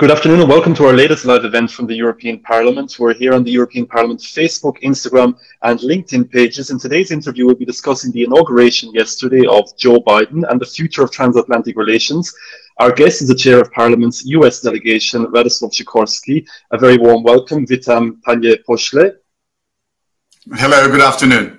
Good afternoon and welcome to our latest live event from the European Parliament. We're here on the European Parliament's Facebook, Instagram and LinkedIn pages. In today's interview, we'll be discussing the inauguration yesterday of Joe Biden and the future of transatlantic relations. Our guest is the Chair of Parliament's US delegation, Radosław Sikorski. A very warm welcome. Witam, panie pośle. Hello, good afternoon.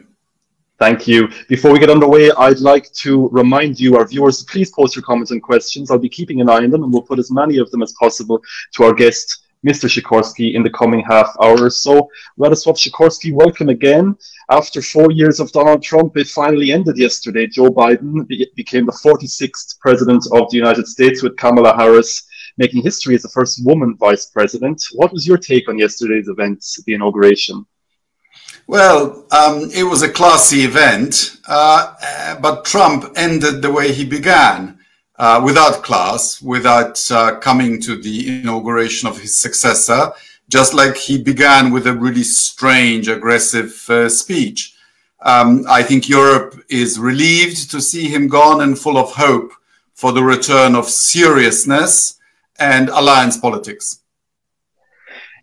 Thank you. Before we get underway, I'd like to remind you, our viewers, to please post your comments and questions. I'll be keeping an eye on them and we'll put as many of them as possible to our guest, Mr. Sikorski, in the coming half hour or so. Radosław Sikorski, welcome again. After 4 years of Donald Trump, it finally ended yesterday. Joe Biden became the 46th president of the United States, with Kamala Harris making history as the first woman vice president. What was your take on yesterday's events, the inauguration? Well, it was a classy event, but Trump ended the way he began, without class, without coming to the inauguration of his successor, just like he began with a really strange, aggressive speech. I think Europe is relieved to see him gone and full of hope for the return of seriousness and alliance politics.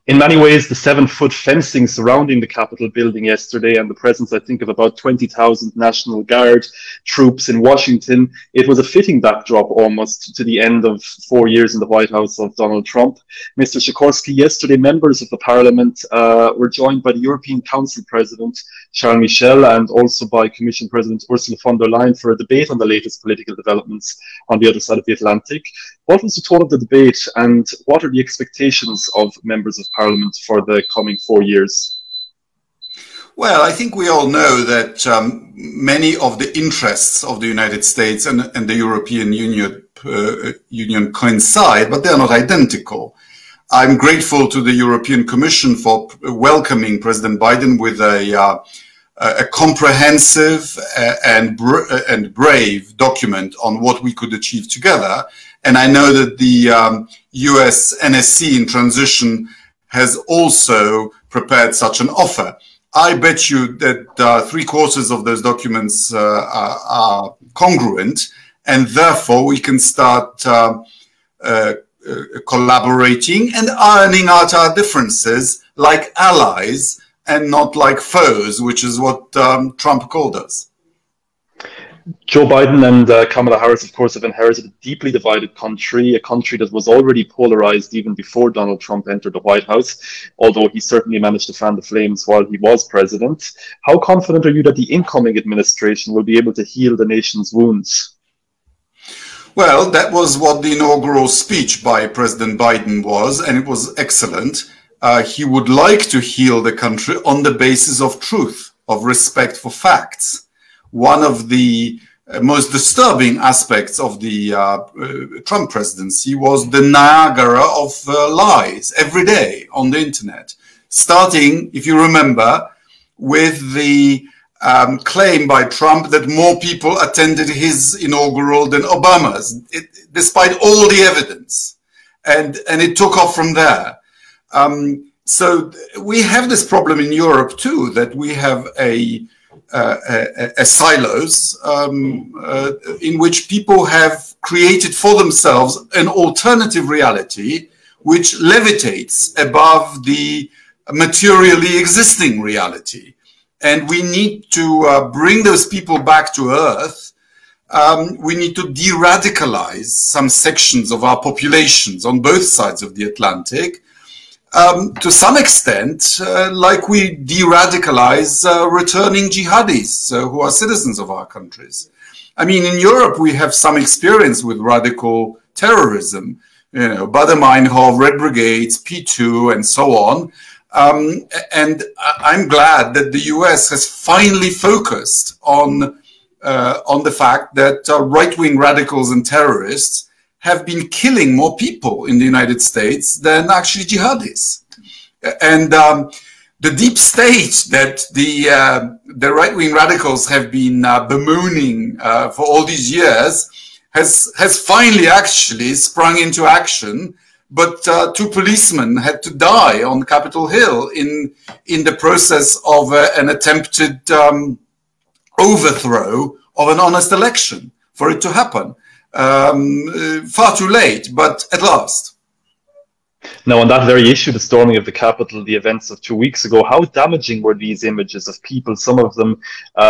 In many ways, the 7-foot fencing surrounding the Capitol building yesterday and the presence, I think, of about 20,000 National Guard troops in Washington, it was a fitting backdrop almost to the end of 4 years in the White House of Donald Trump. Mr. Sikorski, yesterday members of the Parliament were joined by the European Council President, Charles Michel, and also by Commission President Ursula von der Leyen for a debate on the latest political developments on the other side of the Atlantic. What was the tone of the debate and what are the expectations of members of Parliament for the coming 4 years? Well, I think we all know that many of the interests of the United States and the European Union coincide, but they are not identical. I'm grateful to the European Commission for welcoming President Biden with a comprehensive and brave document on what we could achieve together. And I know that the US NSC in transition has also prepared such an offer. I bet you that 3/4 of those documents are congruent, and therefore we can start collaborating and ironing out our differences like allies and not like foes, which is what Trump called us. Joe Biden and Kamala Harris, of course, have inherited a deeply divided country, a country that was already polarized even before Donald Trump entered the White House, although he certainly managed to fan the flames while he was president. How confident are you that the incoming administration will be able to heal the nation's wounds? Well, that was what the inaugural speech by President Biden was, and it was excellent. He would like to heal the country on the basis of truth, of respect for facts. One of the most disturbing aspects of the Trump presidency was the Niagara of lies every day on the internet, starting, if you remember, with the claim by Trump that more people attended his inaugural than Obama's, despite all the evidence. And it took off from there. So we have this problem in Europe too, that we have a silos in which people have created for themselves an alternative reality which levitates above the materially existing reality. And we need to bring those people back to earth. We need to de-radicalize some sections of our populations on both sides of the Atlantic. To some extent, like we de-radicalize returning jihadis who are citizens of our countries. I mean, in Europe, we have some experience with radical terrorism, you know, Baader-Meinhof, Red Brigades, P2, and so on. And I'm glad that the US has finally focused on the fact that right-wing radicals and terrorists have been killing more people in the United States than actually jihadis. And the deep state that the right-wing radicals have been bemoaning for all these years has finally actually sprung into action. But 2 policemen had to die on Capitol Hill in the process of an attempted overthrow of an honest election for it to happen. Far too late, but at last. Now, on that very issue, the storming of the Capitol, the events of 2 weeks ago, how damaging were these images of people, some of them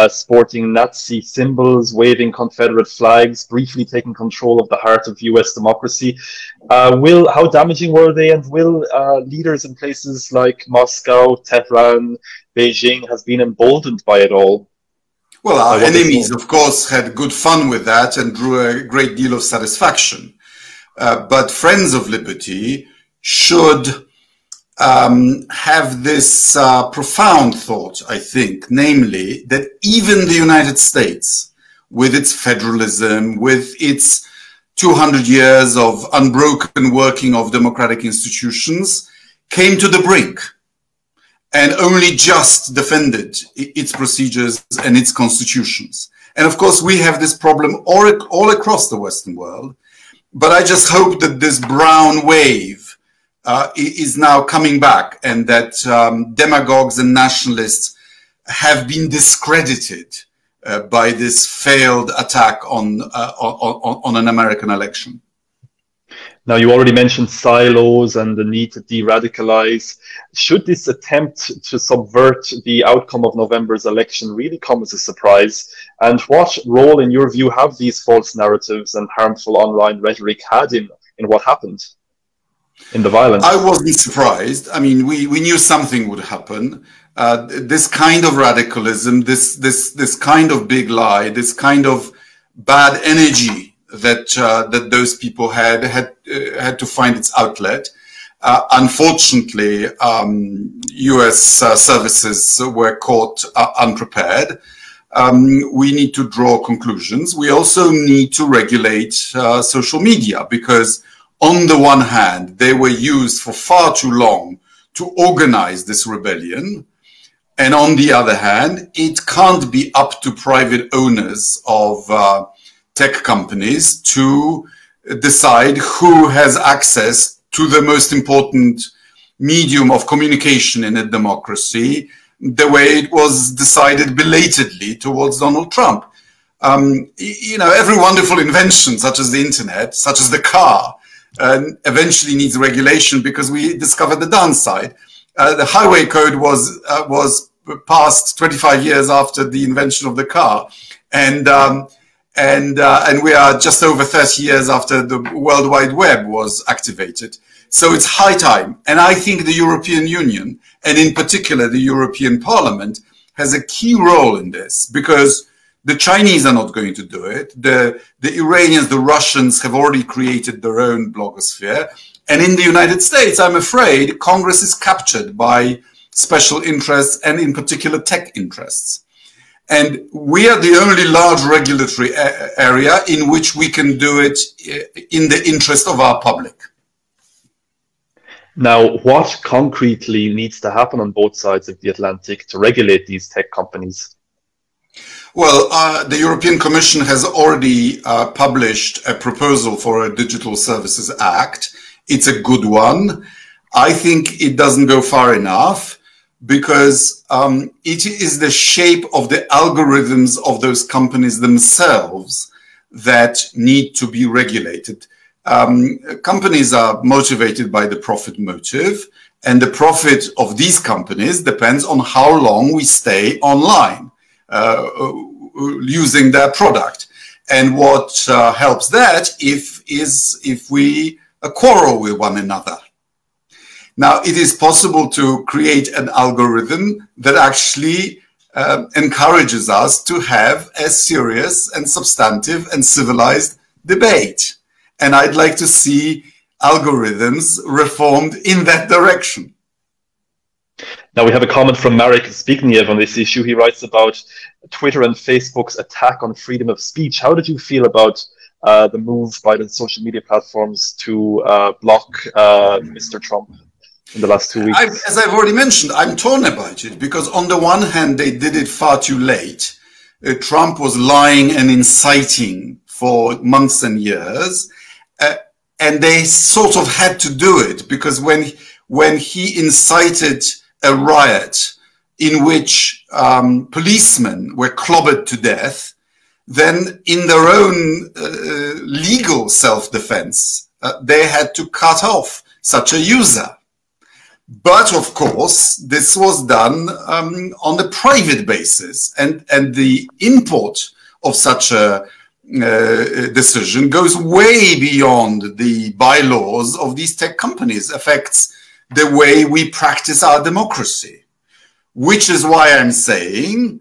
sporting Nazi symbols, waving Confederate flags, briefly taking control of the heart of US democracy? How damaging were they, and will leaders in places like Moscow, Tehran, Beijing has been emboldened by it all? Well, our enemies, of course, had good fun with that and drew a great deal of satisfaction. But friends of liberty should have this profound thought, I think, namely that even the United States, with its federalism, with its 200 years of unbroken working of democratic institutions, came to the brink and only just defended its procedures and its constitutions. And of course, we have this problem all across the Western world. But I just hope that this brown wave is now coming back, and that demagogues and nationalists have been discredited by this failed attack on an American election. Now, you already mentioned silos and the need to de-radicalize. Should this attempt to subvert the outcome of November's election really come as a surprise? And what role, in your view, have these false narratives and harmful online rhetoric had in what happened, in the violence? I wasn't surprised. I mean, we knew something would happen. This kind of radicalism, this kind of big lie, this kind of bad energy that those people had to find its outlet. Unfortunately, US services were caught unprepared. We need to draw conclusions. We also need to regulate social media, because on the one hand, they were used for far too long to organize this rebellion. And on the other hand, it can't be up to private owners of tech companies to decide who has access to the most important medium of communication in a democracy, the way it was decided belatedly towards Donald Trump. You know, every wonderful invention, such as the internet, such as the car, eventually needs regulation, because we discovered the downside. The highway code was passed 25 years after the invention of the car, and we are just over 30 years after the World Wide Web was activated. So it's high time. And I think the European Union, and in particular the European Parliament, has a key role in this, because the Chinese are not going to do it. The Iranians, the Russians have already created their own blogosphere. And in the United States, I'm afraid Congress is captured by special interests, and in particular tech interests. And we are the only large regulatory area in which we can do it in the interest of our public. Now, what concretely needs to happen on both sides of the Atlantic to regulate these tech companies? Well, the European Commission has already published a proposal for a Digital Services Act. It's a good one. I think it doesn't go far enough, because it is the shape of the algorithms of those companies themselves that need to be regulated. Companies are motivated by the profit motive, and the profit of these companies depends on how long we stay online using their product. And what helps that is if we quarrel with one another. Now, it is possible to create an algorithm that actually encourages us to have a serious and substantive and civilized debate. And I'd like to see algorithms reformed in that direction. Now, we have a comment from Marek Zbigniew on this issue. He writes about Twitter and Facebook's attack on freedom of speech. How did you feel about the move by the social media platforms to block Mr. Trump in the last 2 weeks? As I've already mentioned, I'm torn about it, because on the one hand, they did it far too late. Trump was lying and inciting for months and years, and they sort of had to do it, because when he incited a riot in which policemen were clobbered to death, then in their own legal self-defense, they had to cut off such a user. But of course, this was done on a private basis, and the import of such a decision goes way beyond the bylaws of these tech companies, affects the way we practice our democracy, which is why I'm saying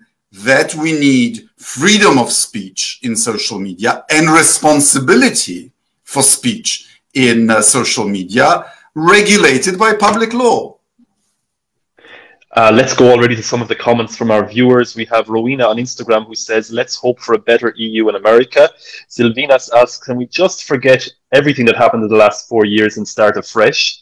that we need freedom of speech in social media and responsibility for speech in social media regulated by public law. Let's go already to some of the comments from our viewers. We have Rowena on Instagram who says, let's hope for a better EU and America. Silvinas asks, can we just forget everything that happened in the last 4 years and start afresh?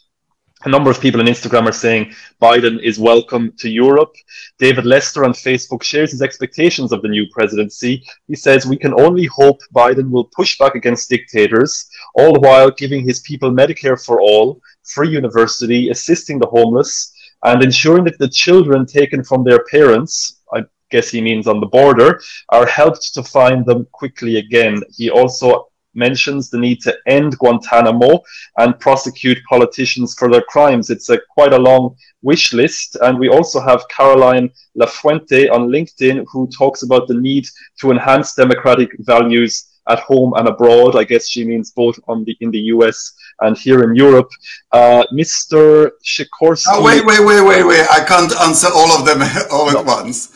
A number of people on Instagram are saying Biden is welcome to Europe. David Lester on Facebook shares his expectations of the new presidency. He says, we can only hope Biden will push back against dictators, all the while giving his people Medicare for all, free university, assisting the homeless, and ensuring that the children taken from their parents, I guess he means on the border, are helped to find them quickly again. He also mentions the need to end Guantanamo and prosecute politicians for their crimes. It's quite a long wish list. And we also have Caroline Lafuente on LinkedIn who talks about the need to enhance democratic values at home and abroad. I guess she means both in the US and here in Europe. Mr. Sikorski. Oh, wait. I can't answer all of them all at once.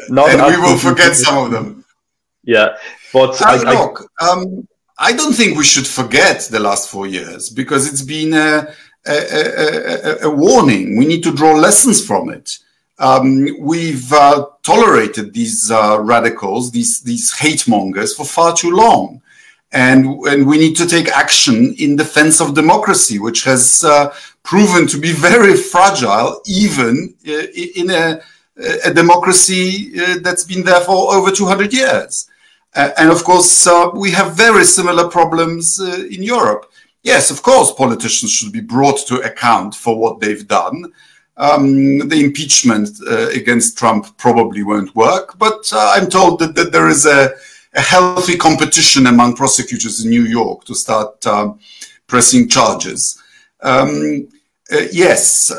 And we will forget some of them. Yeah. But I don't think we should forget the last 4 years, because it's been a warning. We need to draw lessons from it. We've tolerated these radicals, these hate mongers for far too long. And we need to take action in defense of democracy, which has proven to be very fragile, even in a democracy that's been there for over 200 years. And of course, we have very similar problems in Europe. Yes, of course, politicians should be brought to account for what they've done. The impeachment against Trump probably won't work, but I'm told that there is a healthy competition among prosecutors in New York to start pressing charges. Yes,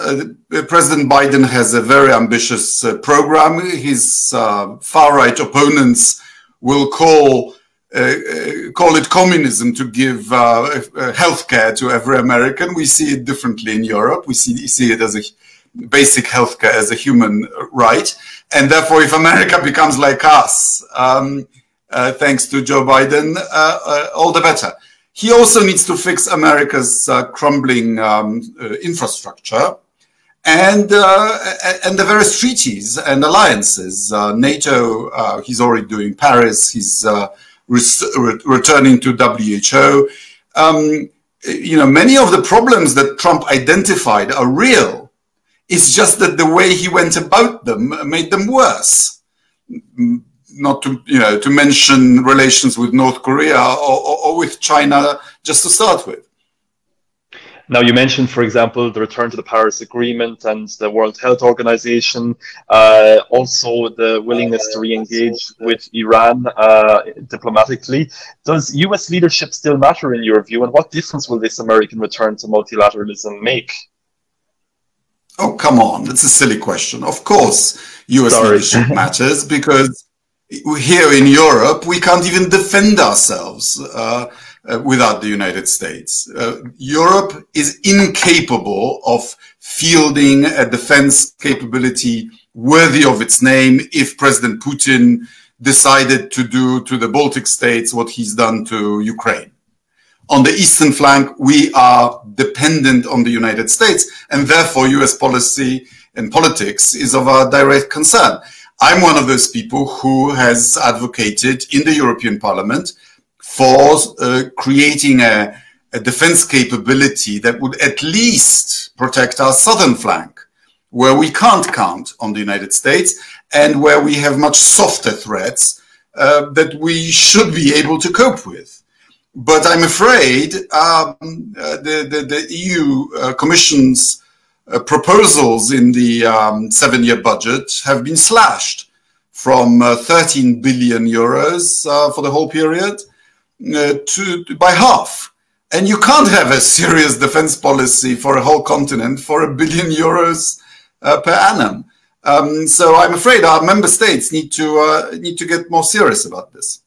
President Biden has a very ambitious program. His far-right opponents will call it communism to give healthcare to every American. We see it differently in Europe. We see it as a basic healthcare as a human right. And therefore, if America becomes like us, thanks to Joe Biden, all the better. He also needs to fix America's crumbling infrastructure and the various treaties and alliances. NATO, he's already doing Paris. He's returning to WHO. You know, many of the problems that Trump identified are real. It's just that the way he went about them made them worse. Not to mention relations with North Korea or with China, just to start with. Now, you mentioned, for example, the return to the Paris Agreement and the World Health Organization, also the willingness to re-engage with Iran diplomatically. Does US leadership still matter in your view, and what difference will this American return to multilateralism make? Oh, come on, that's a silly question. Of course, US leadership matters, because here in Europe, we can't even defend ourselves without the United States. Europe is incapable of fielding a defense capability worthy of its name if President Putin decided to do to the Baltic states what he's done to Ukraine. On the eastern flank, we are dependent on the United States, and therefore US policy and politics is of our direct concern. I'm one of those people who has advocated in the European Parliament for creating a defense capability that would at least protect our southern flank, where we can't count on the United States and where we have much softer threats that we should be able to cope with. But I'm afraid the EU Commission's proposals in the 7-year budget have been slashed from 13 billion euros for the whole period by half. And you can't have a serious defense policy for a whole continent for €1 billion per annum. So I'm afraid our member states need to get more serious about this.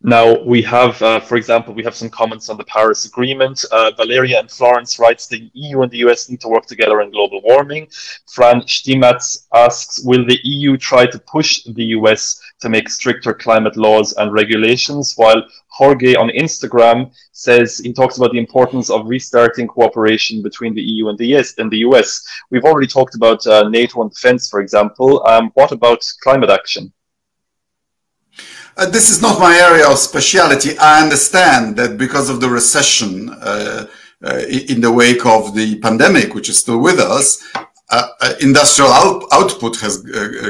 Now we have, for example, we have some comments on the Paris Agreement. Valeria and Florence writes the EU and the US need to work together on global warming. Fran Stimatz asks, will the EU try to push the US to make stricter climate laws and regulations? While Jorge on Instagram says he talks about the importance of restarting cooperation between the EU and the US. We've already talked about NATO and defense, for example. What about climate action? This is not my area of speciality. I understand that because of the recession in the wake of the pandemic, which is still with us, industrial output has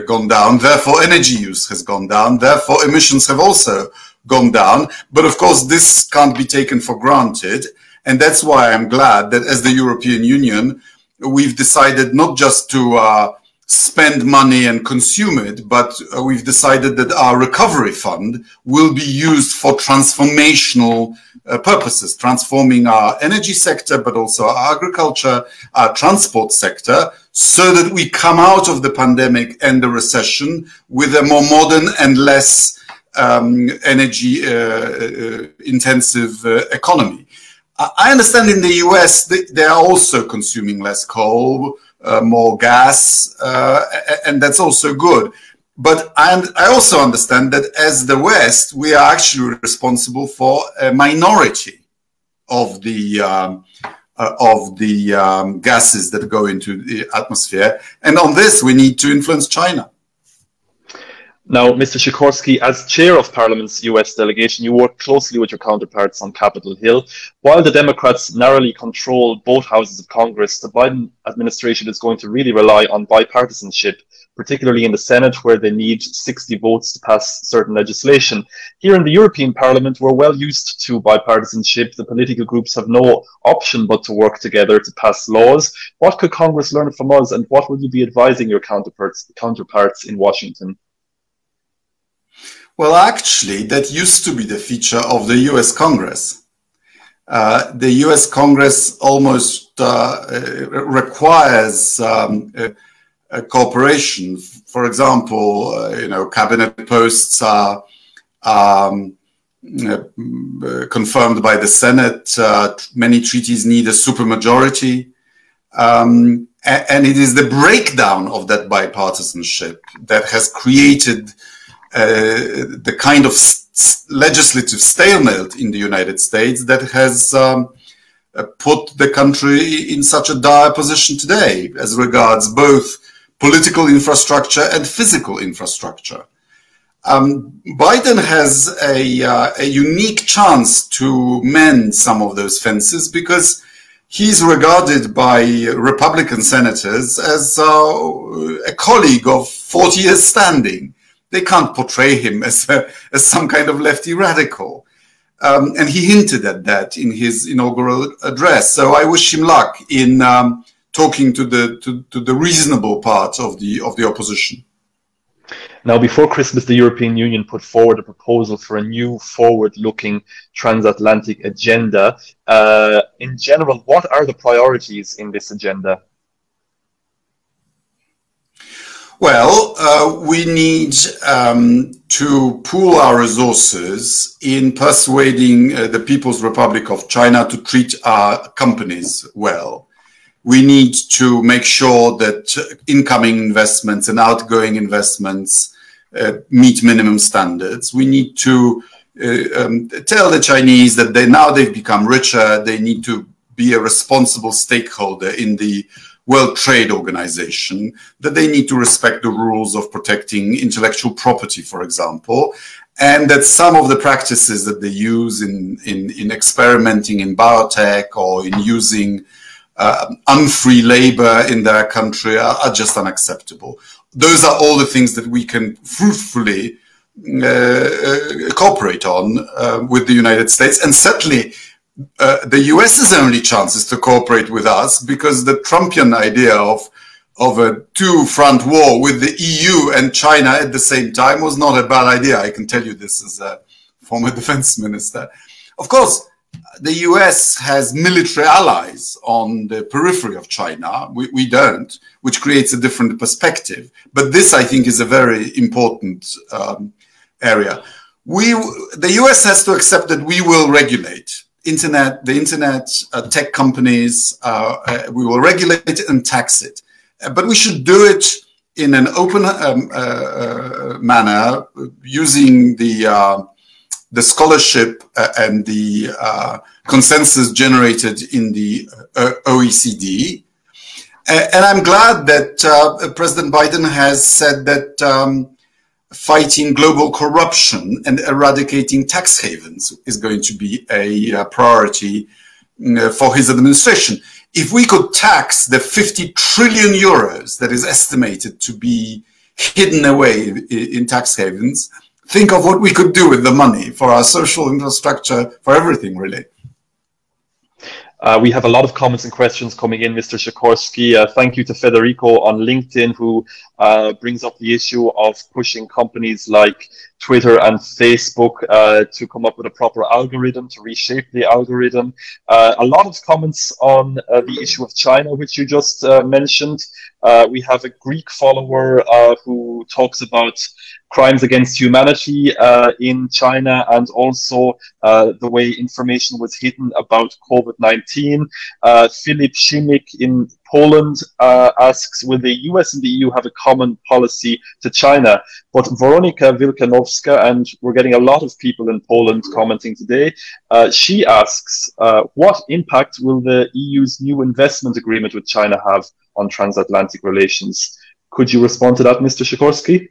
gone down, therefore energy use has gone down, therefore emissions have also gone down. But of course, this can't be taken for granted. And that's why I'm glad that as the European Union, we've decided not just to spend money and consume it, but we've decided that our recovery fund will be used for transformational purposes, transforming our energy sector, but also our agriculture, our transport sector, so that we come out of the pandemic and the recession with a more modern and less energy intensive economy. I understand in the US they are also consuming less coal, more gas, and that's also good. But I also understand that as the West, we are actually responsible for a minority of the gases that go into the atmosphere. And on this, we need to influence China. Now, Mr. Sikorski, as chair of Parliament's US delegation, you work closely with your counterparts on Capitol Hill. While the Democrats narrowly control both houses of Congress, the Biden administration is going to really rely on bipartisanship, particularly in the Senate, where they need 60 votes to pass certain legislation. Here in the European Parliament, we're well used to bipartisanship. The political groups have no option but to work together to pass laws. What could Congress learn from us, and what will you be advising your counterparts in Washington? Well, actually, that used to be the feature of the US Congress. The US Congress almost requires cooperation. For example, cabinet posts are confirmed by the Senate. Many treaties need a supermajority. And it is the breakdown of that bipartisanship that has created the kind of legislative stalemate in the United States that has put the country in such a dire position today as regards both political infrastructure and physical infrastructure. Biden has a unique chance to mend some of those fences because he's regarded by Republican senators as a colleague of 40 years standing. They can't portray him as some kind of lefty radical. And he hinted at that in his inaugural address. So I wish him luck in talking to the reasonable part of the opposition. Now, before Christmas, the European Union put forward a proposal for a new forward-looking transatlantic agenda. In general, what are the priorities in this agenda? Well, we need to pool our resources in persuading the People's Republic of China to treat our companies well. We need to make sure that incoming investments and outgoing investments meet minimum standards. We need to tell the Chinese that now they've become richer, they need to be a responsible stakeholder in the World Trade Organization, that they need to respect the rules of protecting intellectual property, for example, and that some of the practices that they use in experimenting in biotech or in using unfree labor in their country are just unacceptable. Those are all the things that we can fruitfully cooperate on with the United States, and certainly the US's only chance is to cooperate with us, because the Trumpian idea of a two-front war with the EU and China at the same time was not a bad idea. I can tell you this as a former defense minister. Of course, the US has military allies on the periphery of China. We don't, which creates a different perspective. But this, I think, is a very important area. The US has to accept that we will regulate the internet, tech companies. We will regulate it and tax it. But we should do it in an open manner, using the scholarship and the consensus generated in the OECD. And I'm glad that President Biden has said that fighting global corruption and eradicating tax havens is going to be a priority for his administration. If we could tax the 50 trillion euros that is estimated to be hidden away in tax havens, think of what we could do with the money for our social infrastructure, for everything, really. We have a lot of comments and questions coming in, Mr. Sikorski. Thank you to Federico on LinkedIn, who brings up the issue of pushing companies like Twitter and Facebook to come up with a proper algorithm, to reshape the algorithm. A lot of comments on the issue of China, which you just mentioned. We have a Greek follower who talks about crimes against humanity in China, and also the way information was hidden about COVID-19. Filip Szymik in Poland asks, will the US and the EU have a common policy to China? But Veronika Wilkanowska, and we're getting a lot of people in Poland commenting today, she asks, what impact will the EU's new investment agreement with China have on transatlantic relations? Could you respond to that, Mr. Sikorski?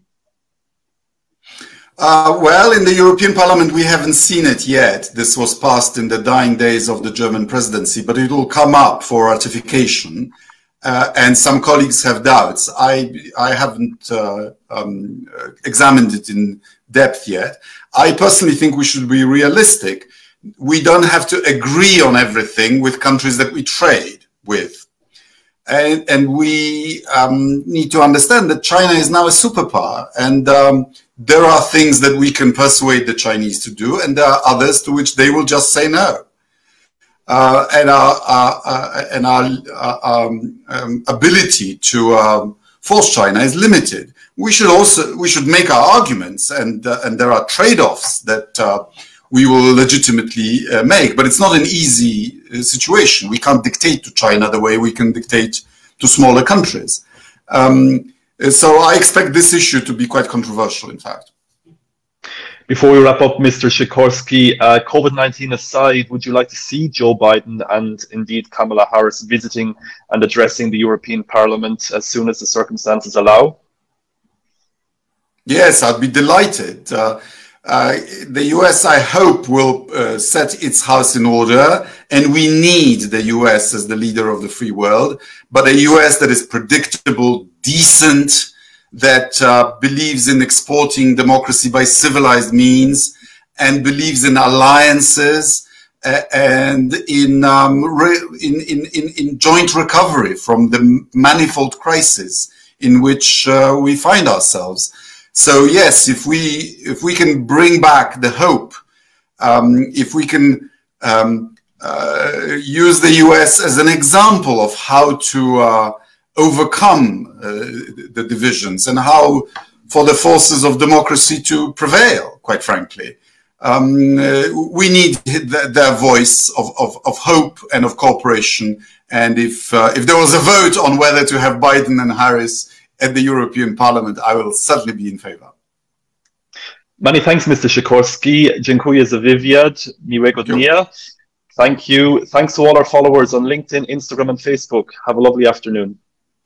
Well, in the European Parliament, we haven't seen it yet. This was passed in the dying days of the German presidency, but it will come up for ratification. And some colleagues have doubts. I haven't examined it in depth yet. I personally think we should be realistic. We don't have to agree on everything with countries that we trade with. And we need to understand that China is now a superpower, and there are things that we can persuade the Chinese to do, and there are others to which they will just say no. And our ability to force China is limited. We should make our arguments, and there are trade-offs that we will legitimately make, but it's not an easy situation. We can't dictate to China the way we can dictate to smaller countries. So I expect this issue to be quite controversial, in fact. Before we wrap up, Mr. Sikorski, COVID-19 aside, would you like to see Joe Biden and indeed Kamala Harris visiting and addressing the European Parliament as soon as the circumstances allow? Yes, I'd be delighted. The US, I hope, will set its house in order, and we need the US as the leader of the free world, but a US that is predictable, decent, that believes in exporting democracy by civilized means, and believes in alliances and in joint recovery from the manifold crises in which we find ourselves. So yes, if we can bring back the hope, if we can use the US as an example of how to overcome the divisions and how for the forces of democracy to prevail, quite frankly, we need their voice of hope and of cooperation. And if there was a vote on whether to have Biden and Harris at the European Parliament, I will certainly be in favor. Many thanks, Mr. Sikorski. Dziękuję za wywiad. Miłego dnia. Thank you. Thanks to all our followers on LinkedIn, Instagram, and Facebook. Have a lovely afternoon.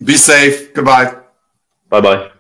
Be safe. Goodbye. Bye-bye.